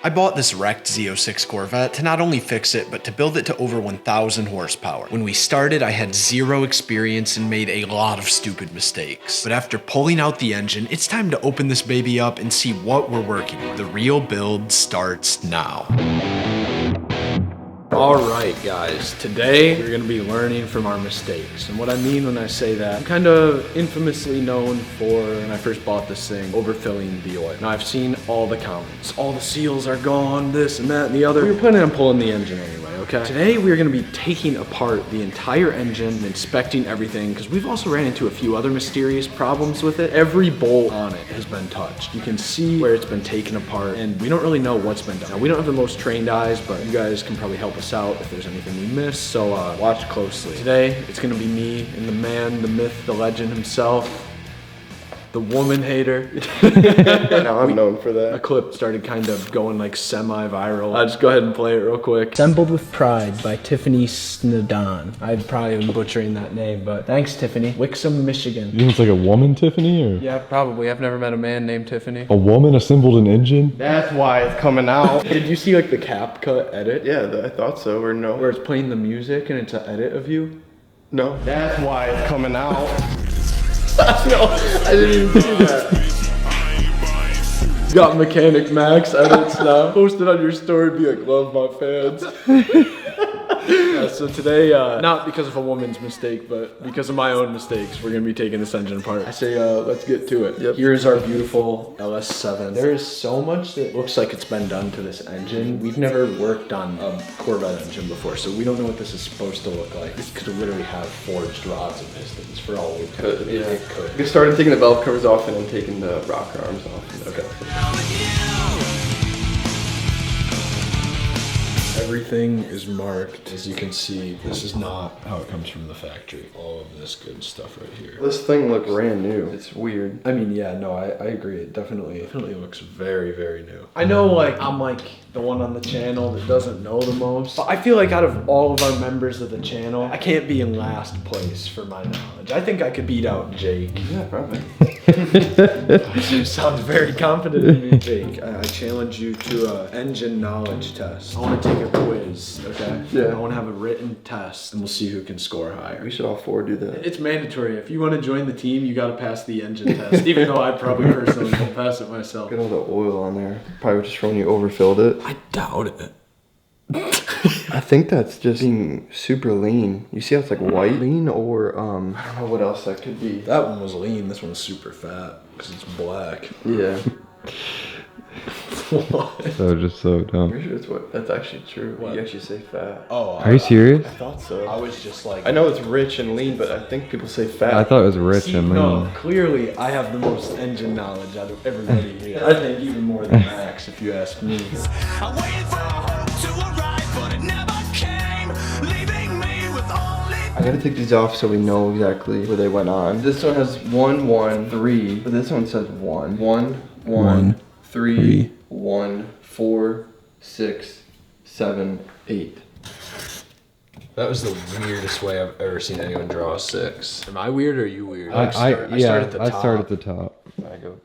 I bought this wrecked Z06 Corvette to not only fix it, but to build it to over 1,000 horsepower. When we started, I had zero experience and made a lot of stupid mistakes. But after pulling out the engine, it's time to open this baby up and see what we're working with. The real build starts now. Alright guys, today we're going to be learning from our mistakes. And what I mean when I say that, I'm kind of infamously known for, when I first bought this thing, overfilling the oil. Now I've seen all the comments. All the seals are gone, this and that and the other. We were planning on pulling the engine anyway, okay? Today we're going to be taking apart the entire engine and inspecting everything, because we've also ran into a few other mysterious problems with it. Every bolt on it has been touched. You can see where it's been taken apart, and we don't really know what's been done. Now we don't have the most trained eyes, but you guys can probably help us out if there's anything we missed, so watch closely. Today, it's gonna be me and the man, the myth, the legend himself, the woman hater. Now I'm known for A that. clip started kind of going like semi-viral. I'll just go ahead and play it real quick. Assembled with Pride by Tiffany Snowdon. I'm probably butchering that name, but thanks Tiffany. Wixom, Michigan. You think it's like a woman, Tiffany, or Yeah, probably. I've never met a man named Tiffany. a woman assembled an engine? That's why it's coming out. Did you see like the cap cut edit? Yeah, I thought so, or no? Where it's playing the music and it's an edit of you? No. That's why it's coming out. No, I didn't even see that. Got Mechanic Max edits now. Post it on your story, be like, love my fans. Yeah, so today, not because of a woman's mistake, but because of my own mistakes, we're gonna be taking this engine apart. I say, let's get to it. Yep. Here's our beautiful LS7. There is so much that looks like it's been done to this engine. We've never worked on a Corvette engine before, so we don't know what this is supposed to look like. This could literally have forged rods and pistons for all we know. Yeah. It could. We started taking the valve covers off and then taking the rocker arms off. Okay. Everything is marked. As you can see, this is not how it comes from the factory. All of this good stuff right here. This thing looks brand new. It's weird. I mean, yeah, no, I agree. It definitely looks very, very new. I know, like, I'm like the one on the channel that doesn't know the most. But I feel like out of all of our members of the channel, I can't be in last place for my knowledge. I think I could beat out Jake. Yeah, probably. You sound very confident in me, Jake. I challenge you to an engine knowledge test. I want to take a quiz, okay? Yeah. I want to have a written test, and we'll see who can score higher. We should all four do that. It's mandatory. If you want to join the team, you got to pass the engine test, even though I probably personally won't pass it myself. Look at all the oil on there. Probably just from when you overfilled it. I doubt it. I think that's just being super lean. You see how it's like white lean, or I don't know what else that could be. That one was lean. This one's super fat because it's black. Yeah. What? So just so dumb. Pretty sure that's actually true. What? You actually say fat. Oh, Are you serious? I thought so. I was just like, I know it's rich and lean, but I think people say fat. I thought it was rich See, and no, lean. clearly I have the most engine knowledge out of everybody here. I think even more than Max, if you ask me. I waited for hope to arrive, but it never came, leaving me with only. I gotta take these off so we know exactly where they went on. This one has 1, 1, 3, but this one says 1. 1, 1, 3, 1, 4, 6, 7, 8. That was the weirdest way I've ever seen anyone draw a 6. Am I weird or are you weird? I start at the top. start at the top. I go.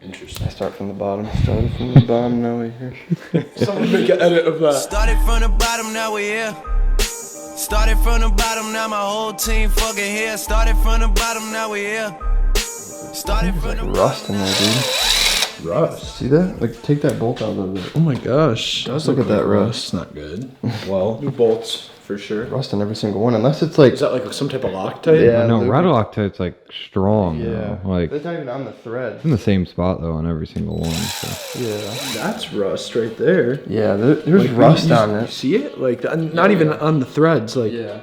Interesting. I start from the bottom. Started from the bottom, now we're here. Someone make an edit of that. Started from the bottom, now we here. Started from the bottom, now my whole team fucking here. Started from the bottom, now we here. Started from the Rust in there, dude. Rust. See that? Like, take that bolt out of it. Oh my gosh. Does look at that rust. Not good. Well, new bolts for sure. Rust on every single one, unless it's like. Is that like some type of Loctite? Yeah. No, they're- Loctite's like strong. Yeah. Though. Like It's not even on the thread. it's in the same spot though on every single one. So. Yeah. That's rust right there. Yeah, there's Like, rust you, on You it. see it? Like, not even on the threads. Like, Yeah.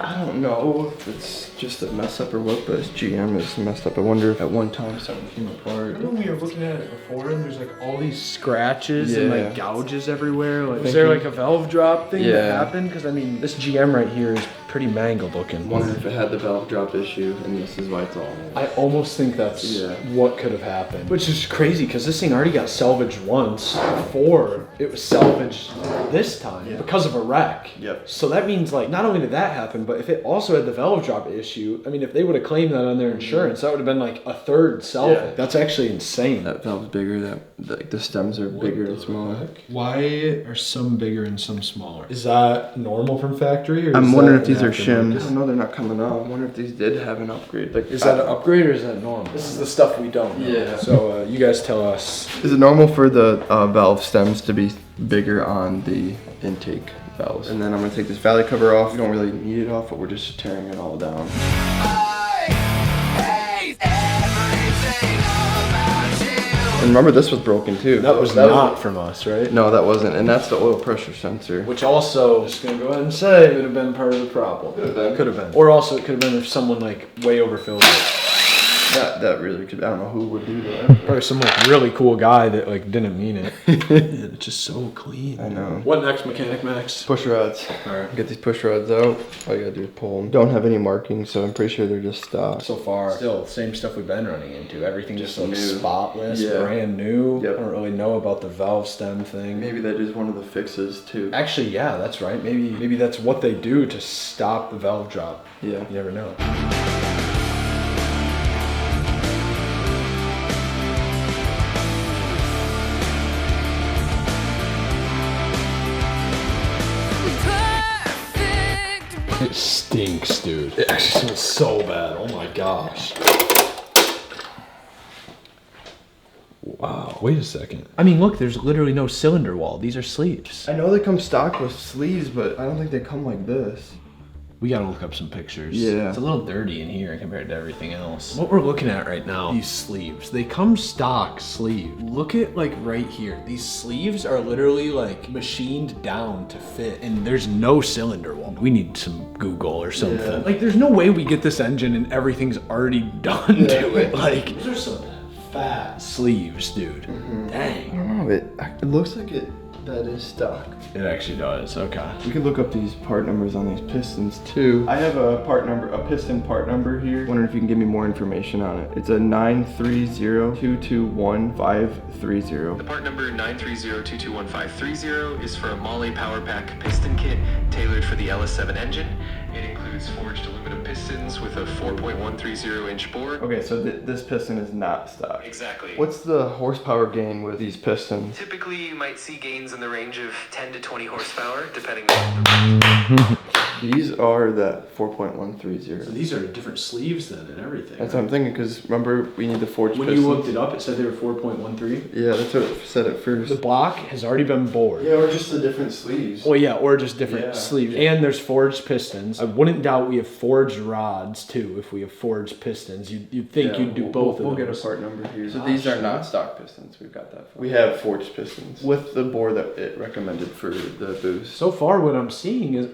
I don't know if it's just a mess up or what, but this GM is messed up. I wonder if at one time something came apart. when we were looking at it before, and there's like all these scratches and Yeah. like gouges everywhere. Like, is there like a valve drop thing that Yeah. happened? Because I mean, this GM right here is pretty mangled looking. Wonder if it had the valve drop issue, and this is why it's all. I almost think that's Yeah. what could have happened. Which is crazy because this thing already got salvaged once before it was salvaged this time because of a wreck. Yep. So that means like not only did that happen, but if it also had the valve drop issue, issue. I mean, if they would have claimed that on their insurance, that would have been like a third salvage. Yeah. That's actually insane. That valve's bigger. Like the stems are bigger and smaller. Why are some bigger and some smaller? Is that normal from factory? Or I'm is wondering that if these are an aftermarket? shims. No, they're not coming up. I wonder if these did have an upgrade. Like, Is that an upgrade or is that normal? This is the stuff we don't know. Yeah. So you guys tell us. Is it normal for the valve stems to be bigger on the intake valves? And then I'm gonna take this valley cover off. We don't really need it off, but we're just tearing it all down. And remember, this was broken too. That was not from us, right? No, that wasn't. And that's the oil pressure sensor. Which also, just gonna go ahead and say, could have been part of the problem. Could have been. Or also, it could have been if someone like way overfilled it. That really could. I don't know who would do that. Probably some like really cool guy that like didn't mean it. It's just so clean. I know. What next, Mechanic Max? Push rods. Alright. Get these push rods out. All you gotta do is pull them. Don't have any markings, so I'm pretty sure they're just So far, still same stuff we've been running into. Everything just looks new. spotless, Yeah. brand new. Yep. I don't really know about the valve stem thing. Maybe that is one of the fixes too. Actually, yeah, that's right. Maybe that's what they do to stop the valve drop. Yeah. You never know. It stinks, dude. It actually smells so bad. Oh my gosh. Wow. Wait a second. I mean, look, there's literally no cylinder wall. These are sleeves. I know they come stock with sleeves, but I don't think they come like this. We gotta look up some pictures. Yeah. It's a little dirty in here compared to everything else. What we're looking at right now, these sleeves, they come stock sleeve. Look at like right here. These sleeves are literally like machined down to fit and there's no cylinder wall. We need some Google or something. Yeah. Like there's no way we get this engine and everything's already done to it. Like these are some fat sleeves, dude. I Dang. don't know. It looks like that is stock. It actually does. Okay. We could look up these part numbers on these pistons too. I have a piston part number here. Wondering if you can give me more information on it. It's a 930221530. The part number 930221530 is for a Mahle Power Pack piston kit tailored for the LS7 engine. It includes forged aluminum pistons with a 4.130 inch bore. Okay, so this piston is not stock. Exactly. What's the horsepower gain with these pistons? Typically, you might see gains in the range of 10 to 20 horsepower, depending on the These are that 4.130. So these are different sleeves then and everything. That's what I'm thinking, because remember, we need the forged When pistons. you looked it up, it said they were 4.13. Yeah, that's what it said at first. The block has already been bored. Yeah, or just the different sleeves. Well, yeah, or just different Yeah. sleeves. And there's forged pistons. I wouldn't doubt we have forged rods too. If we have forged pistons, you'd think Yeah, you'd do we'll- both We'll of get a those. part number here. So Ah, these are shit. not stock pistons. We've got that. We have forged pistons with the bore that it recommended for the boost. So far, what I'm seeing is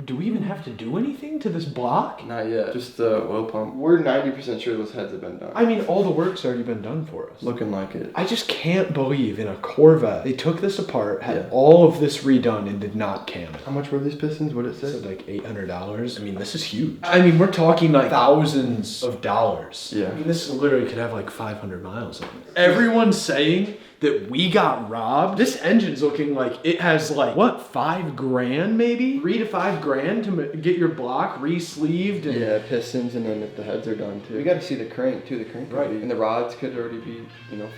do we even have to do anything to this block? Not yet. Just the oil pump. We're 90% sure those heads have been done. I mean, all the work's already been done for us. Looking like it. I just can't believe in a Corvette they took this apart, had Yeah. all of this redone, and did not cam it. How much were these pistons? What did it It say? said like $800. I mean, this is huge. I mean, we're talking like thousands of dollars. Yeah. I mean, this literally could have like 500 miles on it. Everyone's saying that we got robbed. This engine's looking like it has like, what, $5,000 maybe? 3 to 5 grand to get your block re-sleeved and Yeah, pistons, and then if the heads are done too. We got to see the crank too. The crank could Right. be, and the rods could already be,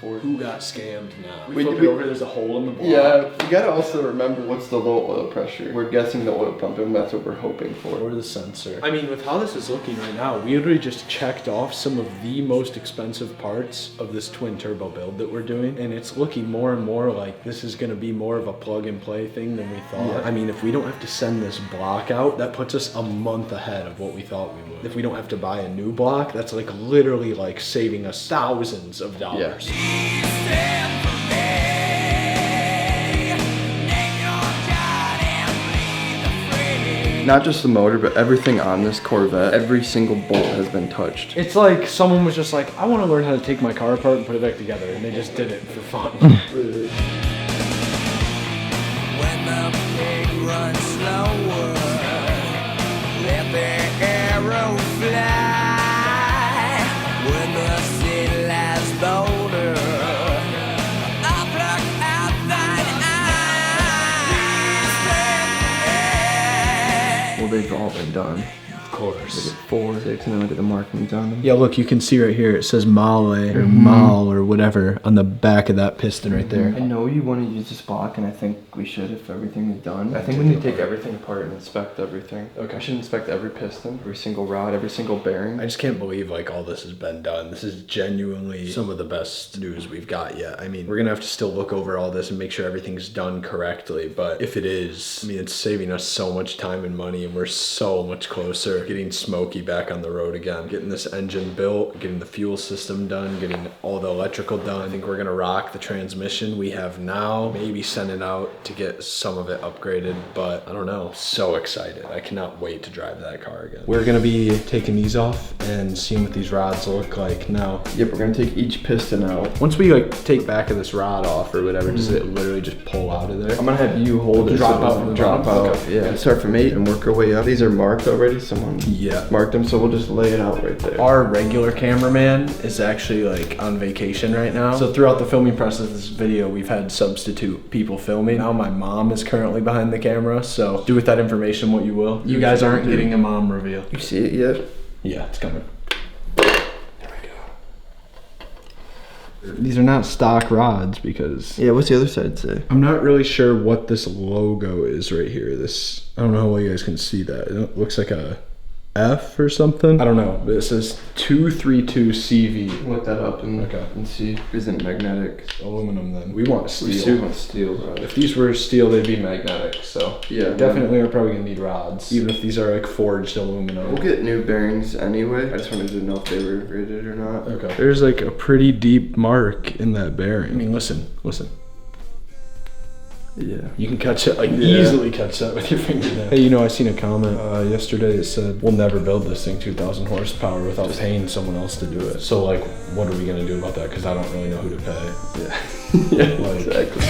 forged. who got scammed now? We- We flip we- it over, there's a hole in the block. Yeah, we gotta also remember what's the low oil pressure. We're guessing the oil pump, and that's what we're hoping for. Or the sensor. I mean, with how this is looking right now, we literally just checked off some of the most expensive parts of this twin turbo build that we're doing, and it's looking more and more like this is going to be more of a plug and play thing than we thought. Yeah. I mean, if we don't have to send this block out, that puts us a month ahead of what we thought we would. If we don't have to buy a new block, that's like literally like saving us thousands of dollars. Not just the motor, but everything on this Corvette, every single bolt has been touched. It's like someone was just like, I want to learn how to take my car apart and put it back together, and they just did it for fun. When the pig runs slower, let the arrow fly. When the city lies bolder, I'll pluck out thine eye. Well, they've all been done. Of course. 4, 6, and then look at the markings on them. Yeah, look, you can see right here, it says Male or Mal or whatever on the back of that piston right there. I know you want to use this block, and I think we should if everything is done. I think we need to take everything apart and inspect everything. Okay. I should inspect every piston, every single rod, every single bearing. I just can't believe like all this has been done. This is genuinely some of the best news we've got yet. I mean, we're gonna have to still look over all this and make sure everything's done correctly, but if it is, I mean, it's saving us so much time and money, and we're so much closer getting Smokey back on the road again, getting this engine built, getting the fuel system done, getting all the electrical done. I think we're gonna rock the transmission we have now, maybe send it out to get some of it upgraded, but I don't know. So excited. I cannot wait to drive that car again. We're gonna be taking these off and seeing what these rods look like now. Yep, we're gonna take each piston out. Once we like take back of this rod off or whatever, does it literally just pull out of there? I'm gonna have you hold it. Drop so it out doesn't from the drop bottom? out. Okay. Yeah. Start from 8 and work our way up. These are marked already. Someone marked them, so we'll just lay it out right there. Our regular cameraman is actually like on vacation right now. So throughout the filming process of this video, we've had substitute people filming. Now my mom is currently behind the camera, so do with that information what you will. You guys aren't getting a mom reveal. You see it yet? Yeah, it's coming. These are not stock rods because Yeah, what's the other side say? I'm not really sure what this logo is right here. This, I don't know how well you guys can see that. It looks like a F or something. I don't know. But it says 232 CV. Look that up and Okay. and see. Isn't magnetic? Aluminum then. We want We steel. still want steel, bro. If these were steel, they'd be magnetic. So Yeah, definitely we're probably gonna need rods. Even if these are like forged aluminum. We'll get new bearings anyway. I just wanted to know if they were rated or not. Okay. There's like a pretty deep mark in that bearing. I mean, listen. Yeah. You can catch it, like easily catch that with your fingernail. Hey, you know, I seen a comment yesterday that said, we'll never build this thing 2,000 horsepower without paying someone else to do it. So like, what are we gonna do about that? Because I don't really know who to pay. Yeah. Yeah, Like, exactly.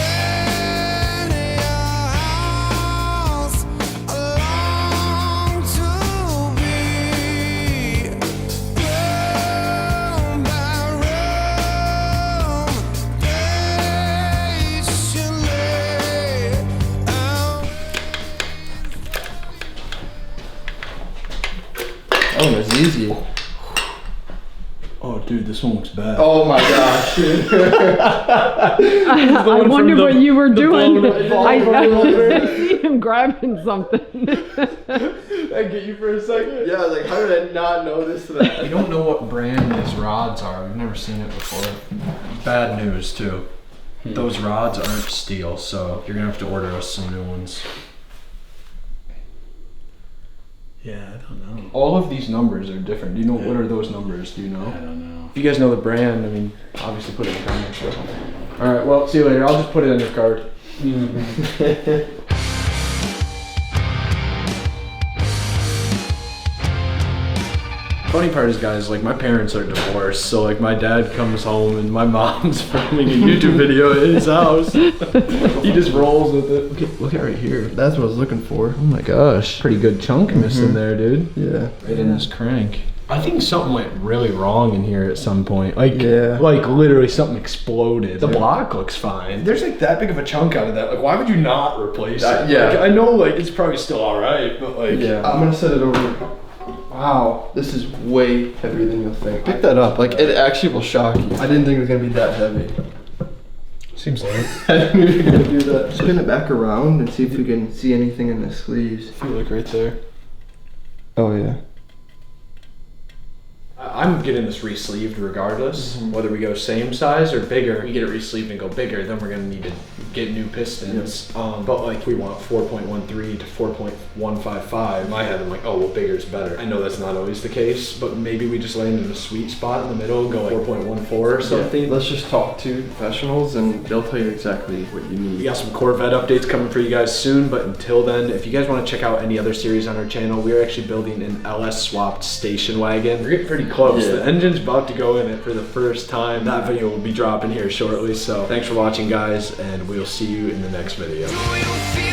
Oh, that's easy. oh, dude, this one looks bad. Oh my gosh. I wondered what you were doing. blown I see him grabbing something. I get you for a second. Yeah, like how did I not notice that? We don't know what brand these rods are. We've never seen it before. Bad news too. Those rods aren't steel, so you're gonna have to order us some new ones. Yeah, I don't know. All of these numbers are different. Do you know what are those numbers? Do you know? I don't know. If you guys know the brand, I mean, obviously put it in the comments. All right, well, see you later. I'll just put it in your card. Funny part is, guys, like my parents are divorced, so like my dad comes home and my mom's filming a YouTube video at his house. He just rolls with it. Look at right here. That's what I was looking for. Oh my gosh. Pretty good chunk missing there, dude. Yeah. Right in this crank. I think something went really wrong in here at some point. Like, Yeah. like literally something exploded. The block looks fine. There's like that big of a chunk out of that. Like, why would you not replace it? yeah. Like, I know like it's probably still all right, but like, Yeah. I'm gonna set it over. Wow, this is way heavier than you'll think. Pick that up, like it actually will shock you. I didn't think it was gonna be that heavy. seems like. I didn't think it was gonna do that. Spin it back around and see if we can see anything in the sleeves. I feel like right there. Oh yeah. I'm getting this re-sleeved regardless, whether we go same size or bigger. We get it re-sleeved and go bigger, then we're gonna need to get new pistons. But like we want 4.13 to 4.155. In my head, I'm like, oh, well, bigger is better. I know that's not always the case, but maybe we just land in a sweet spot in the middle and go like 4.14 or something. Yeah. Let's just talk to professionals and they'll tell you exactly what you need. We got some Corvette updates coming for you guys soon, but until then, if you guys want to check out any other series on our channel, we are actually building an LS swapped station wagon. We're getting pretty close. Yeah. The engine's about to go in it for the first time. That video will be dropping here shortly, so thanks for watching, guys, and we'll see you in the next video. Do you feel